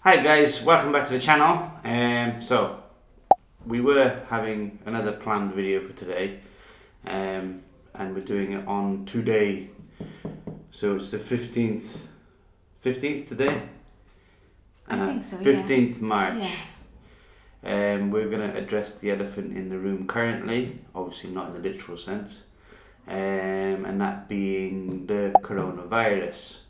Hi guys, welcome back to the channel. So we were having another planned video for today, and we're doing it on today. So it's the 15th today? I think so, 15th March. Yeah. We're going to address the elephant in the room currently, obviously not in the literal sense, and that being the coronavirus.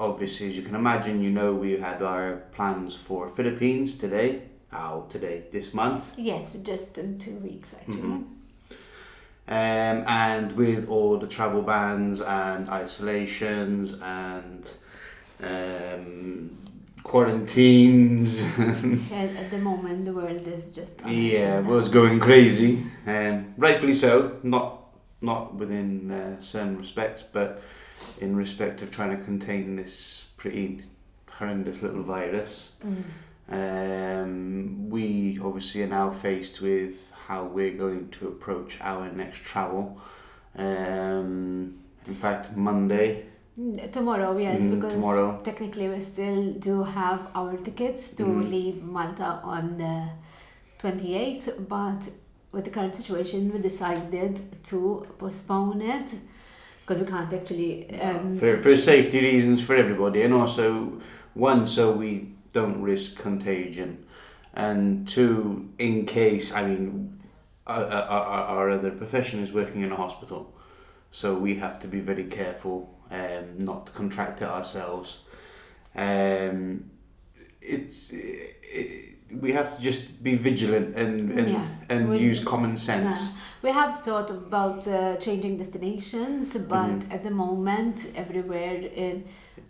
Obviously, as you can imagine, we had our plans for Philippines today. This month. Yes, just in 2 weeks actually. Mm-hmm. And with all the travel bans and isolations and quarantines. At the moment, the world is just was going crazy. Rightfully so. Not within certain respects, but in respect of trying to contain this pretty horrendous little virus. We obviously are now faced with how we're going to approach our next travel. In fact, Monday. Tomorrow, yes, because tomorrow. Technically we still do have our tickets to leave Malta on the 28th, but with the current situation we decided to postpone it because we can't actually... for safety reasons for everybody, and also, one, so we don't risk contagion, and two, in case, our other profession is working in a hospital, so we have to be very careful not to contract it ourselves. We have to just be vigilant and use common sense. We have thought about changing destinations, but at the moment, everywhere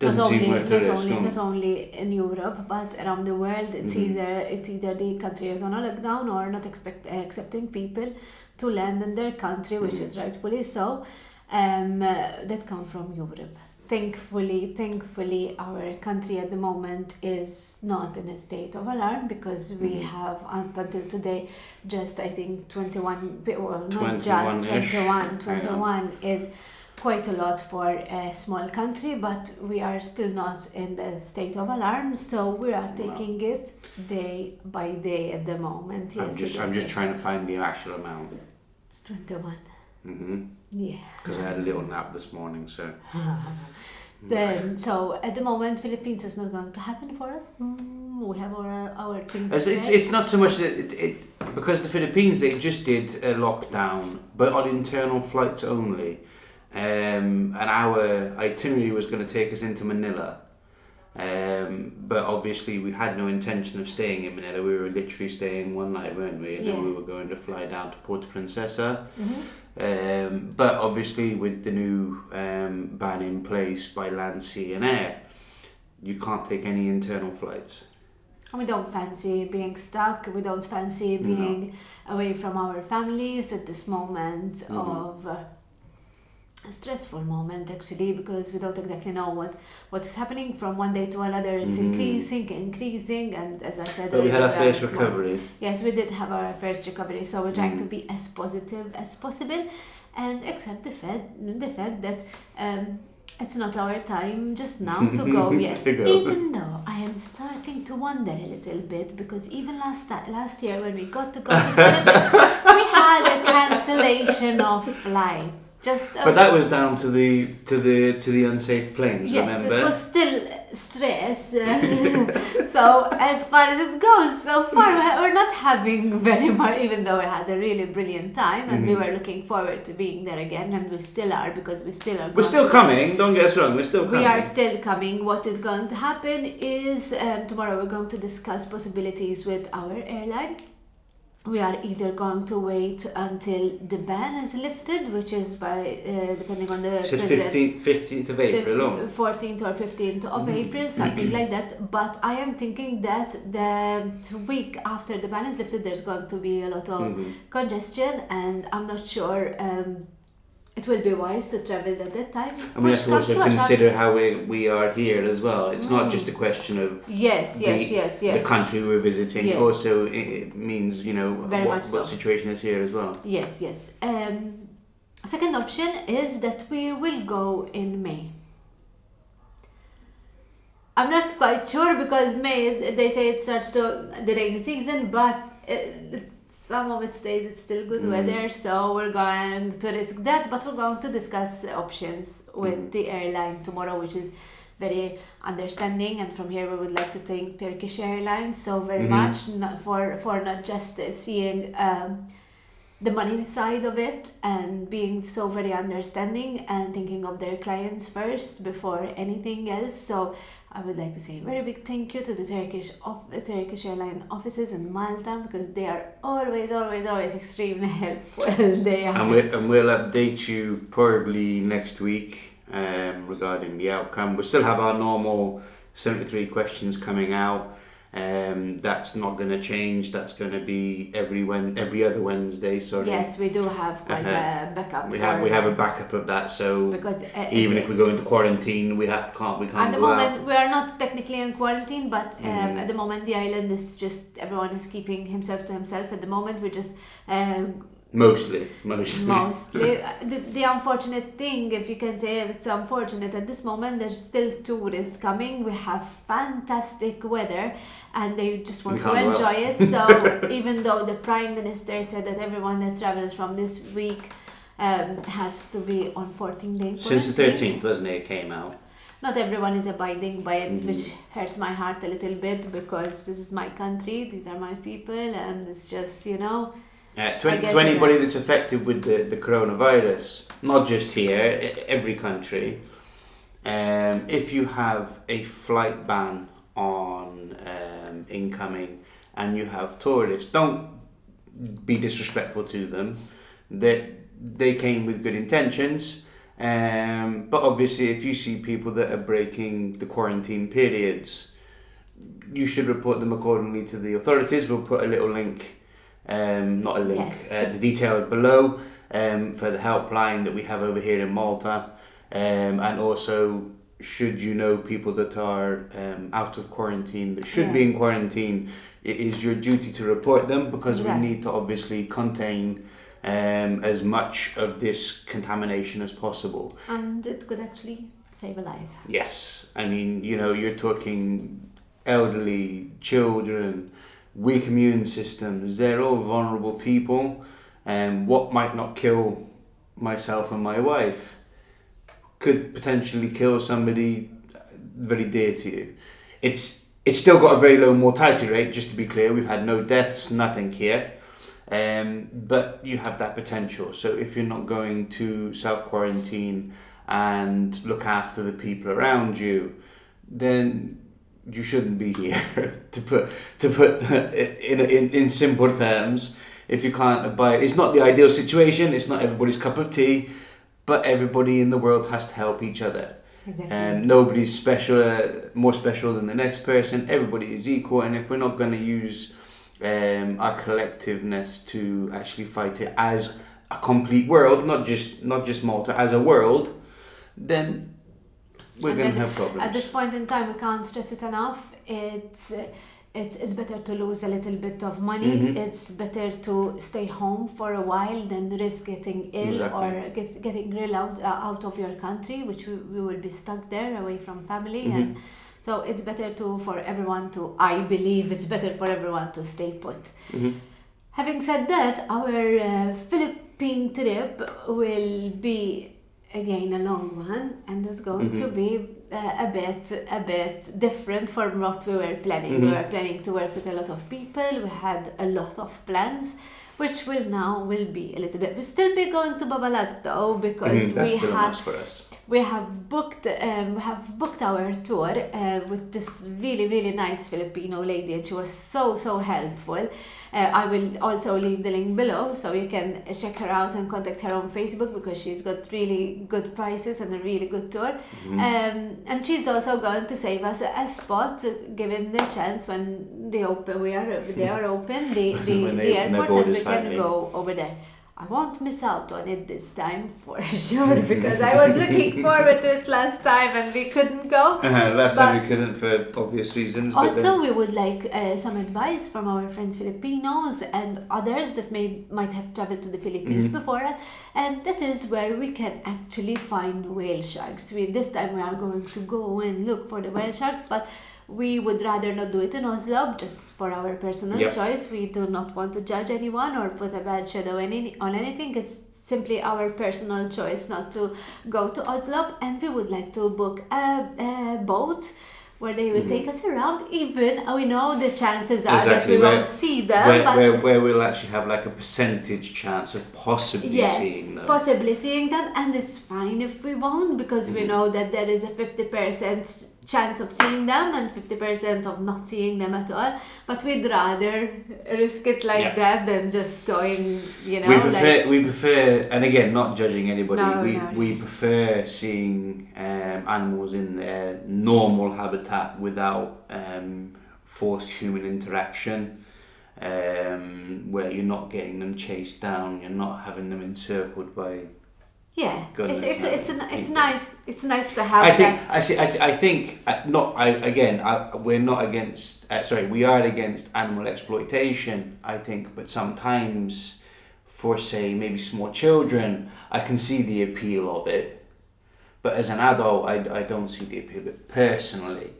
not only in Europe but around the world, it's either the country is on a lockdown or not accepting people to land in their country, which is rightfully so, that come from Europe. Thankfully, our country at the moment is not in a state of alarm because we have, up until today, just I think 21 is quite a lot for a small country, but we are still not in the state of alarm, so we are taking it day by day at the moment. Yes, I'm just trying to find the actual amount. It's 21. Yeah. Because I had a little nap this morning, so. So at the moment, Philippines is not going to happen for us. We have our things. It's not so much that because the Philippines, they just did a lockdown, but on internal flights only. And our itinerary was going to take us into Manila. But obviously we had no intention of staying in Manila. We were literally staying one night, weren't we? And then we were going to fly down to Puerto Princesa. But obviously with the new ban in place by land, sea and air, you can't take any internal flights. And we don't fancy being stuck. We don't fancy being away from our families at this moment of a stressful moment, actually, because we don't exactly know what is happening from one day to another. It's increasing, and as I said, but we had our first recovery. Yes, we did have our first recovery, so we're trying to be as positive as possible and accept the fact that it's not our time just now to go yet. Even though I am starting to wonder a little bit, because even last year when we got to go to Philippines, we had a cancellation of flight. But that was down to the unsafe planes. Yes, remember? It was still stress. So as far as it goes, so far we're not having very much. Even though we had a really brilliant time and we were looking forward to being there again, and we still are, because we still are. We're still coming. Don't get us wrong. We're still coming. We are still coming. What is going to happen is tomorrow we're going to discuss possibilities with our airline. We are either going to wait until the ban is lifted, which is by depending on the 15th of April, 14th or 15th of April, something like that. But I am thinking that the week after the ban is lifted, there's going to be a lot of congestion, and I'm not sure it will be wise to travel at that time. And we have to also consider how we are here as well. It's not just a question of the country we're visiting. Yes. Also, it means what situation is here as well. Yes. Second option is that we will go in May. I'm not quite sure because May, they say it starts to the rainy season, but some of it says it's still good weather, so we're going to risk that, but we're going to discuss options with the airline tomorrow, which is very understanding, and from here we would like to thank Turkish Airlines so very much for not just seeing the money side of it and being so very understanding and thinking of their clients first before anything else. So I would like to say a very big thank you to the Turkish airline offices in Malta, because they are always extremely helpful. They are. And we'll update you probably next week regarding the outcome. We'll still have our normal 73 questions coming out. That's not going to change. That's going to be every other Wednesday. Sorry. Yes, we do have quite a backup. We have a backup of that. So because even if we go into quarantine, we can't. At the moment, we are not technically in quarantine, but at the moment the island is just everyone is keeping himself to himself. At the moment, we're just. Mostly. The unfortunate thing, if you can say it's unfortunate, at this moment there's still tourists coming. We have fantastic weather and they just want to enjoy it. So even though the Prime Minister said that everyone that travels from this week has to be on 14 days. Since the 13th, wasn't it? It came out. Not everyone is abiding by it, which hurts my heart a little bit, because this is my country, these are my people, and it's just, to anybody that's affected with the coronavirus, not just here, every country, if you have a flight ban on incoming and you have tourists, don't be disrespectful to them. They came with good intentions, but obviously if you see people that are breaking the quarantine periods, you should report them accordingly to the authorities. We'll put a little link. Not a link, the detail below for the helpline that we have over here in Malta, and also should you know people that are out of quarantine, that should be in quarantine, it is your duty to report them, because we need to obviously contain as much of this contamination as possible. And it could actually save a life. Yes, I mean, you're talking elderly, children, weak immune systems, they're all vulnerable people, and what might not kill myself and my wife could potentially kill somebody very dear to you. It's still got a very low mortality rate, just to be clear. We've had no deaths, nothing here, but you have that potential. So if you're not going to self-quarantine and look after the people around you, then you shouldn't be here. to put in simple terms, if you can't abide, it's not the ideal situation, it's not everybody's cup of tea, but everybody in the world has to help each other. Exactly. Nobody's more special than the next person. Everybody is equal, and if we're not going to use our collectiveness to actually fight it as a complete world, not just Malta, as a world, then we're going to have problems. At this point in time, we can't stress it enough. It's better to lose a little bit of money. It's better to stay home for a while than risk getting ill or getting real out of your country, which we will be stuck there away from family. And so it's better I believe it's better for everyone to stay put. Having said that, our Philippine trip will be again a long one, and it's going to be a bit different from what we were planning. We were planning to work with a lot of people. We had a lot of plans, which will be a little bit. We'll still be going to Babalag though, because we have booked our tour with this really nice Filipino lady, and she was so helpful. I will also leave the link below so you can check her out and contact her on Facebook, because she's got really good prices and a really good tour. And she's also going to save us a spot given the chance when they are open the airport, and we can go over there. I won't miss out on it this time for sure, because I was looking forward to it last time and we couldn't go. Last time we couldn't for obvious reasons. Also, we would like some advice from our friends Filipinos and others that might have traveled to the Philippines before us, and that is where we can actually find whale sharks. This time we are going to go and look for the whale sharks, but we would rather not do it in Oslo, just for our personal choice. We do not want to judge anyone or put a bad shadow on anything. It's simply our personal choice not to go to Oslo, and we would like to book a boat where they will take us around. Even we know the chances are that we won't see them, where we'll actually have like a percentage chance of possibly seeing them. Possibly seeing them, and it's fine if we won't, because we know that there is a 50% chance of seeing them and 50% of not seeing them at all. But we'd rather risk it like that than just going, you know. We prefer, and again, not judging anybody. We prefer seeing animals in their normal habitat without forced human interaction, where you're not getting them chased down, you're not having them encircled by. Yeah, it's nice. It's nice to have. We're not against. We are against animal exploitation. I think, but sometimes, for say maybe small children, I can see the appeal of it. But as an adult, I don't see the appeal of it personally.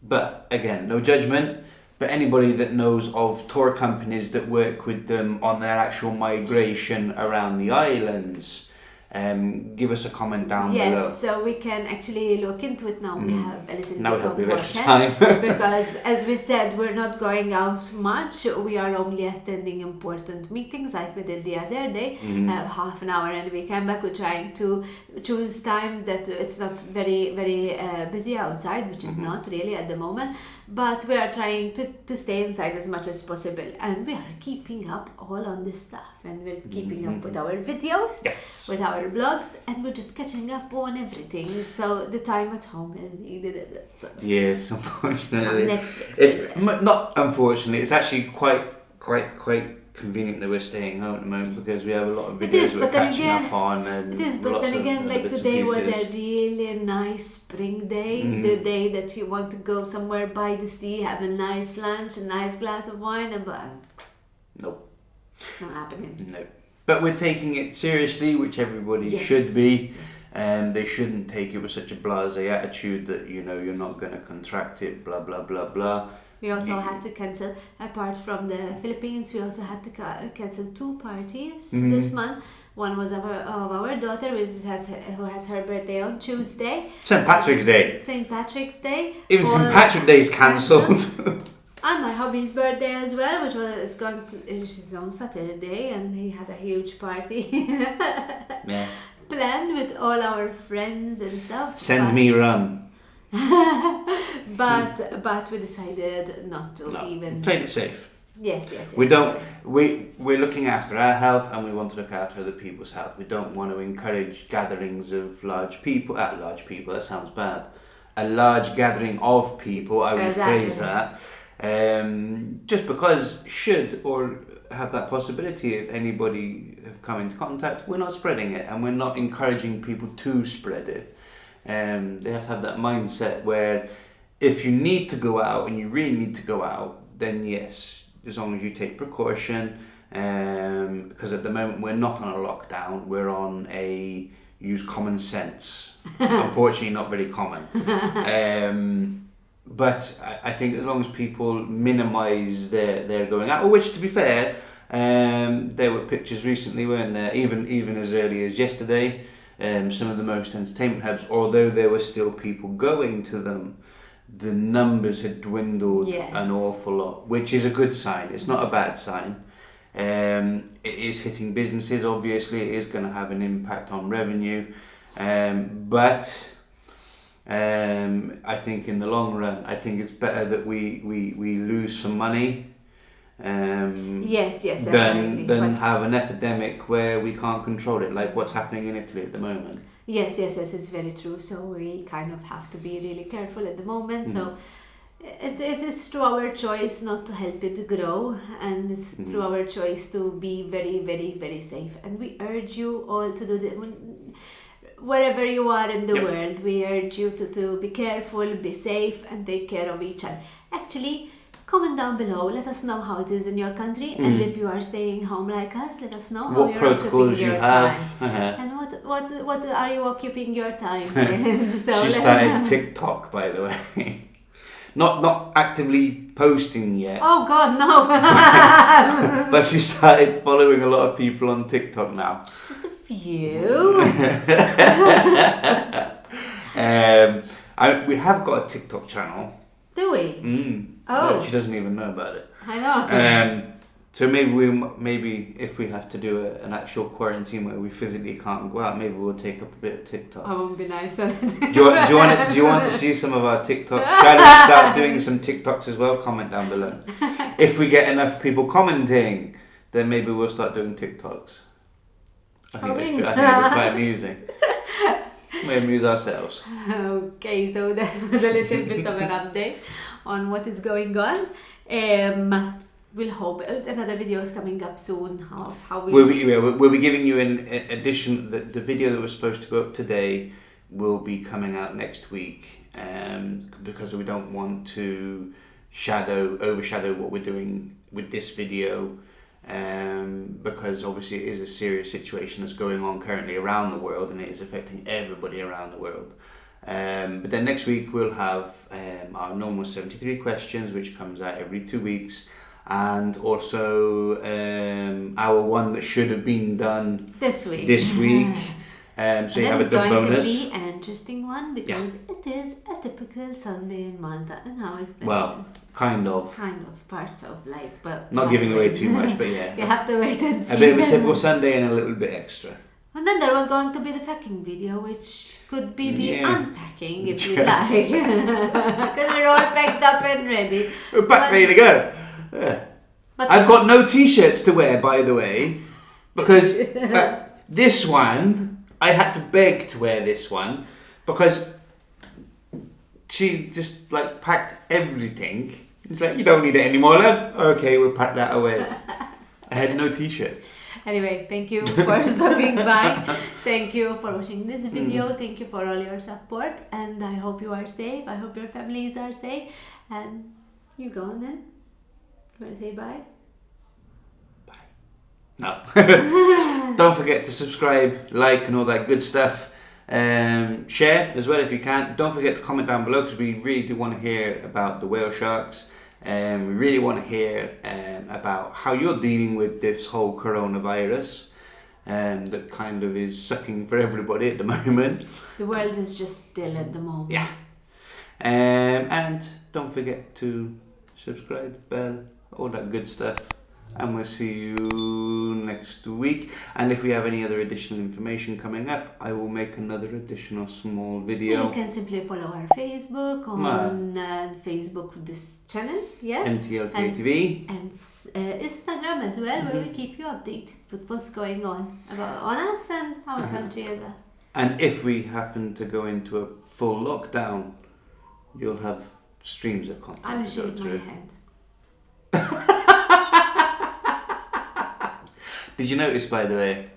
But again, no judgment. But anybody that knows of tour companies that work with them on their actual migration around the islands, give us a comment down below. Yes, so we can actually look into it now. We have a little now bit of more more time. Because as we said, we're not going out much. We are only attending important meetings like we did the other day, half an hour, and we came back. We're trying to choose times that it's not very, very busy outside, which is not really at the moment. But we are trying to stay inside as much as possible, and we are keeping up all on this stuff, and we're keeping up with our videos, with our blogs, and we're just catching up on everything. So the time at home is needed. So. Yes, unfortunately. On Netflix, it's not unfortunately. It's actually quite convenient that we're staying home at the moment, because we have a lot of videos we're catching up on. And it is, but then again, like today was a really nice spring day, the day that you want to go somewhere by the sea, have a nice lunch, a nice glass of wine, and nope, not happening. No, but we're taking it seriously, which everybody should be. They shouldn't take it with such a blasé attitude that you're not going to contract it, blah blah blah blah. We also had to cancel, apart from the Philippines, we also had to cancel 2 parties this month. One was of our daughter, who has her birthday on Tuesday. St. Patrick's Day. St. Patrick's Day. Even St. Patrick's Day is cancelled. And my hubby's birthday as well, which is on Saturday, and he had a huge party planned with all our friends and stuff. Send me rum. but we decided not to even. Played it safe. Yes. We're looking after our health, and we want to look after other people's health. We don't want to encourage gatherings of large people. That sounds bad. A large gathering of people. I would phrase that. Just because should or have that possibility, if anybody have come into contact, we're not spreading it, and we're not encouraging people to spread it. They have to have that mindset where if you need to go out and you really need to go out, then yes, as long as you take precaution, because at the moment we're not on a lockdown, we're on a use common sense. Unfortunately not very common. But I think as long as people minimise their going out, which to be fair, there were pictures recently, weren't there, even as early as yesterday, some of the most entertainment hubs, although there were still people going to them, the numbers had dwindled an awful lot, which is a good sign. It's not a bad sign. It is hitting businesses, obviously. It is going to have an impact on revenue. But I think in the long run, I think it's better that we lose some money than have an epidemic where we can't control it, like what's happening in Italy at the moment. Yes, it's very true. So we kind of have to be really careful at the moment. So It's through our choice not to help it grow, and it's through our choice to be very, very, very safe. And we urge you all to do wherever you are in the world, we urge you to be careful, be safe, and take care of each other. Actually, comment down below. Let us know how it is in your country, and if you are staying home like us, let us know how what you're protocols you have, and what are you occupying your time with. So she started TikTok, by the way. Not actively posting yet. Oh God, no! But she started following a lot of people on TikTok now. Just a few. We have got a TikTok channel. Do we? Oh. She doesn't even know about it. I know. So maybe if we have to do an actual quarantine where we physically can't go out, maybe we'll take up a bit of TikTok. I won't be nice on it. Do you want to see some of our TikToks? Shall we start doing some TikToks as well? Comment down below. If we get enough people commenting, then maybe we'll start doing TikToks. I think it's quite amusing. We amuse ourselves. Okay, so that was a little bit of an update on what is going on. We'll hope another video is coming up soon of how we'll be giving you an addition. The video that was supposed to go up today will be coming out next week, because we don't want to overshadow what we're doing with this video, because obviously it is a serious situation that's going on currently around the world, and it is affecting everybody around the world. But then next week we'll have our normal 73 questions, which comes out every 2 weeks. And also our one that should have been done this week. So you have a good bonus. It's going to be an interesting one because it is a typical Sunday in Malta, and how it's been. Well, kind of parts of life, but not giving away too much. But yeah, you have to wait and see. A bit of a typical Sunday and a little bit extra. And then there was going to be the packing video, which could be the unpacking if you like, because we're all packed up and ready. We're packed, ready to go. Yeah. But I've got no t-shirts to wear, by the way, because this one, I had to beg to wear this one because she just packed everything. It's like, you don't need it anymore, love. Okay, we'll pack that away. I had no t-shirts. Anyway, thank you for stopping by. Thank you for watching this video. Thank you for all your support, and I hope you are safe. I hope your families are safe, and you go on then. You want to say bye? Bye. No. Don't forget to subscribe, like, and all that good stuff. Share as well if you can. Don't forget to comment down below because we really do want to hear about the whale sharks. We really want to hear about how you're dealing with this whole coronavirus that kind of is sucking for everybody at the moment. The world is just still at the moment. Yeah. And don't forget to subscribe, bell, all that good stuff, and we'll see you next week. And if we have any other additional information coming up, I will make another additional small video. You can simply follow our Facebook on Facebook, this channel, MTLATV, and Instagram as well, where we keep you updated with what's going on us and our country as well. And if we happen to go into a full lockdown, you'll have streams of content. I will shake my head. Did you notice, by the way,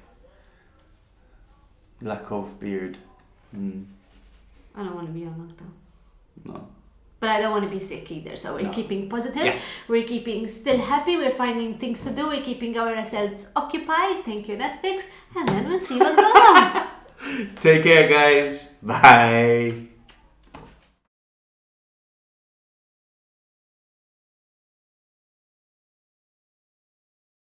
lack of beard? I don't want to be on lockdown. No. But I don't want to be sick either, so we're keeping positive. We're keeping still happy. We're finding things to do. We're keeping ourselves occupied. Thank you, Netflix. And then we'll see what's going on. Take care, guys. Bye.